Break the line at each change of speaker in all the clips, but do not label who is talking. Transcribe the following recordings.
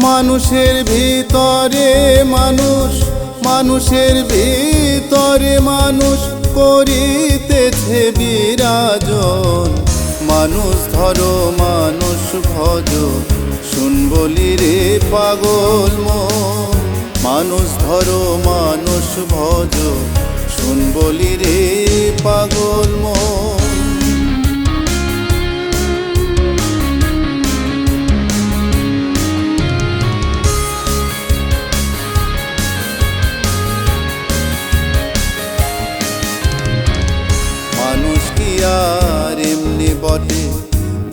মানুষের ভিতরে মানুষ, মানুষের ভিতরে মানুষ করিতেছে বিরাজন। মানুষ ধরো মানুষ ভজ, শুন বলি রে পাগল মন। মানুষ ধরো মানুষ ভজ, শুন বলি রে পাগল মন। মানুষ কি আর এমনি বটে,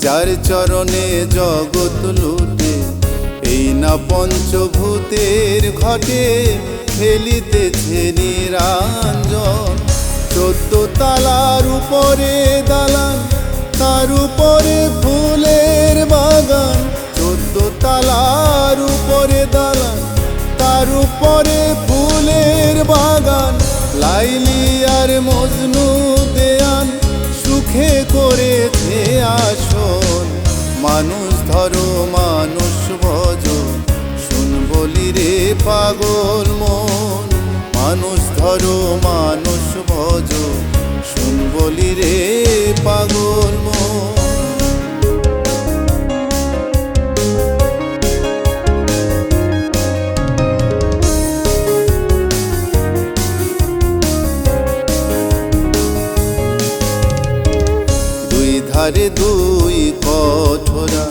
যার চরণে জগৎ লুটে? এই না পঞ্চভূতের ঘটে ফেলিতেছে নিরঞ্জন। 14 তালার উপরে দালান, তার উপরে ফুলের বাগান। 14 তালার উপরে দালান, তার উপরে ফুলের বাগান। লাইলি আর মজনু দেয়ান সুখে করেছে আসন। মানুষ ধরো মানুষ ভজ, শুন বলি রে পাগল মন। মানুষ ধরো মানুষ ভজ, শুন বলি রে পাগল মন। ধারে দুই কঠোরা,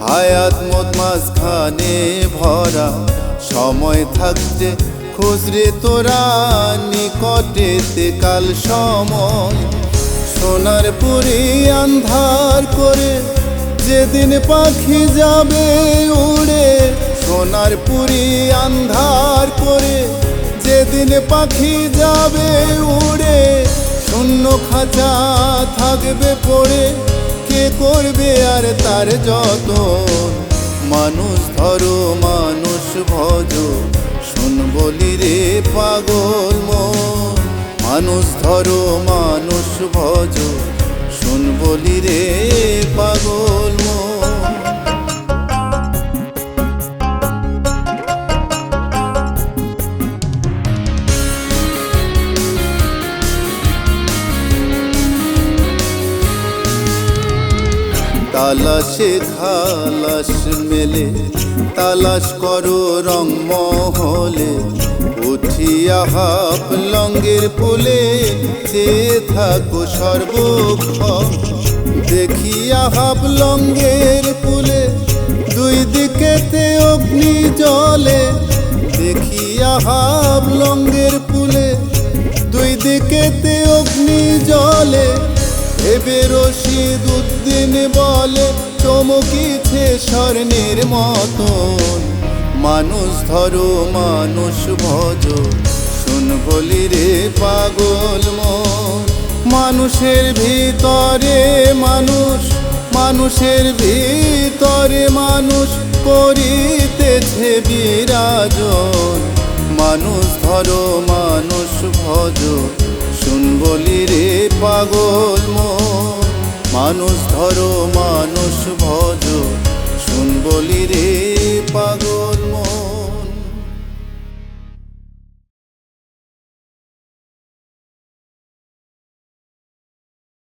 হায়াত মত মাঝখানে ভরা। সময় থাকতে খুঁজরে তোরা, নিকটেতে কাল সময়। সোনার পুরী আন্ধার করে যেদিন পাখি যাবে উড়ে। সোনার পুরী আন্ধার করে যেদিন পাখি যাবে উড়ে। শূন্য খাঁচা থাকবে পড়ে, কে করবে আর তার যতন? মানুষ ধরো মানুষ ভজ, শুন বলি রে পাগল মন। মানুষ ধরো মানুষ ভজ, শুন বলি রে পাগল মন। তালাশে খালাস মেলে, তালাশ করো রং মহলে। উঠিয়া হাফ লঙ্গের পুলে, চেয়ে থাকো সর্বক্ষণ। দেখিয়া হাফ লঙ্গের পুলে, দুই দিকেতে অগ্নি জ্বলে। দেখিয়া হাফ লঙ্গের পুলে, দুই দিকেতে অগ্নি জ্বলে। এবে রশিদ উদ্দিন বলে, চমকিছে স্বর্ণের মতন। মানুষ ধরো মানুষ ভজ, শুন বলি রে পাগল মন। মানুষের ভিতরে মানুষ, মানুষের ভিতরে মানুষ করিতেছে বিরাজন। মানুষ ধরো মানুষ ভজ, শুন বলি রে পাগল মন। মানুষ ধরো মানুষ